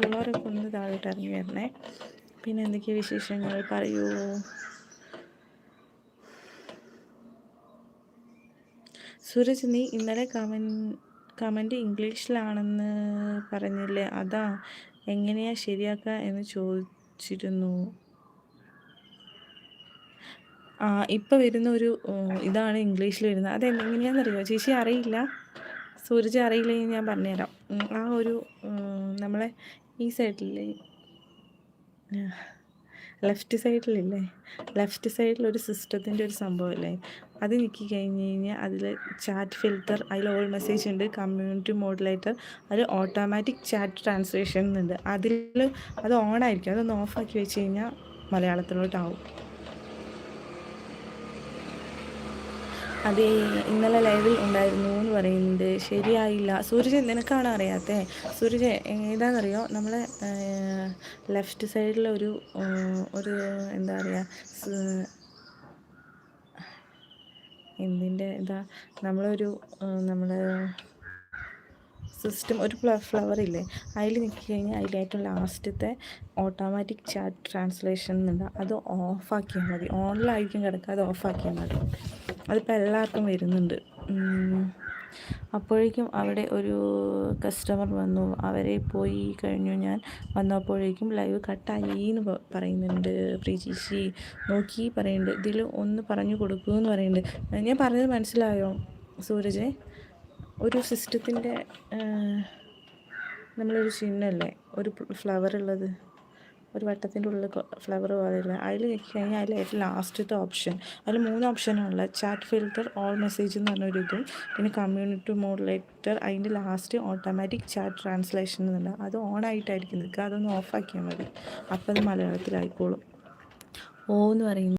ഉള്ളവരൊക്കെ ഒന്ന് താഴോട്ട് ഇറങ്ങി വരണേ. പിന്നെ എന്തൊക്കെയാണ് വിശേഷങ്ങൾ പറയൂ. സൂരജ്, നീ ഇന്നലെ കമൻറ്റ് ഇംഗ്ലീഷിലാണെന്ന് പറഞ്ഞില്ലേ, അതാ എങ്ങനെയാ ശരിയാക്കുക എന്ന് ചോദിച്ചിരുന്നു. ഇപ്പോൾ വരുന്ന ഒരു ഇതാണ് ഇംഗ്ലീഷിൽ വരുന്നത്. അതെങ്ങനെയാണെന്നറിയോ ചേച്ചി? അറിയില്ല, സൂരജ് അറിയില്ലെങ്കിൽ ഞാൻ പറഞ്ഞുതരാം. ആ ഒരു നമ്മളെ ഈ സൈഡിലെ ലെഫ്റ്റ് സൈഡിലൊരു സിസ്റ്റത്തിൻ്റെ ഒരു സംഭവമില്ലേ, അത് ഞെക്കി കഴിഞ്ഞ് കഴിഞ്ഞാൽ അതിൽ ചാറ്റ് ഫിൽറ്റർ, അതിൽ ഓൾ മെസ്സേജ് ഉണ്ട്, കമ്മ്യൂണിറ്റി മോഡുലേറ്റർ, അതിൽ ഓട്ടോമാറ്റിക് ചാറ്റ് ട്രാൻസ്ലേഷൻ എന്നുണ്ട്. അത് ഓണായിരിക്കും. അതൊന്ന് ഓഫാക്കി വെച്ച് കഴിഞ്ഞാൽ മലയാളത്തിലോട്ടാവും. അതേ, ഇന്നലെ ലൈവിൽ ഉണ്ടായിരുന്നു എന്ന് പറയുന്നുണ്ട്. ശരിയായില്ല. സൂരജ്, നിനക്കാണ് അറിയാത്തത്. സൂരജ് ഏതാണെന്നറിയോ, നമ്മളെ ലെഫ്റ്റ് സൈഡിലൊരു എന്താ പറയുക, നമ്മളൊരു നമ്മുടെ സിസ്റ്റം ഒരു ഫ്ലവർ ഇല്ലേ, അതിൽ നിൽക്കി കഴിഞ്ഞാൽ അതിൽ ഏറ്റവും ലാസ്റ്റത്തെ ഓട്ടോമാറ്റിക് ചാറ്റ് ട്രാൻസ്ലേഷൻ എന്നുണ്ട്. അത് ഓഫാക്കിയാൽ മതി. ഓണിലായിരിക്കും കിടക്കുക, അത് ഓഫാക്കിയാൽ മതി. അതിപ്പോൾ എല്ലാവർക്കും വരുന്നുണ്ട്. അപ്പോഴേക്കും അവിടെ ഒരു കസ്റ്റമർ വന്നു, അവരെ പോയി കഴിഞ്ഞു. ഞാൻ വന്നപ്പോഴേക്കും ലൈവ് കട്ടായി എന്ന് പറയുന്നുണ്ട്. പ്രീചേച്ചി നോക്കി പറയുന്നുണ്ട്, ഇതിൽ ഒന്ന് പറഞ്ഞു കൊടുക്കുമെന്ന് പറയുന്നുണ്ട്. ഞാൻ പറഞ്ഞത് മനസ്സിലായോ സൂരജ്? ഒരു സിസ്റ്റത്തിൻ്റെ നമ്മളൊരു ചിഹ്നമല്ലേ, ഒരു ഫ്ലവർ ഉള്ളത്, ഒരു വട്ടത്തിൻ്റെ ഉള്ളിൽ ഫ്ലവർ പോലെയുള്ള, അതിൽ ഞെക്കി കഴിഞ്ഞാൽ അതിൽ ഏറ്റവും ലാസ്റ്റത്തെ ഓപ്ഷൻ, അതിൽ 3 ഓപ്ഷനാണുള്ള ചാറ്റ് ഫിൽറ്റർ, ഓൾ മെസ്സേജ് എന്ന് പറഞ്ഞൊരിതും, പിന്നെ കമ്മ്യൂണിറ്റി മോഡുലേറ്റർ, അതിൻ്റെ ലാസ്റ്റ് ഓട്ടോമാറ്റിക് ചാറ്റ് ട്രാൻസ്ലേഷൻ എന്നുണ്ട്. അത് ഓണായിട്ടായിരിക്കും നിൽക്കുക. അതൊന്ന് ഓഫാക്കിയാൽ മതി, അപ്പോൾ അത് മലയാളത്തിലായിക്കോളും. ഓ എന്ന് പറയുന്നത്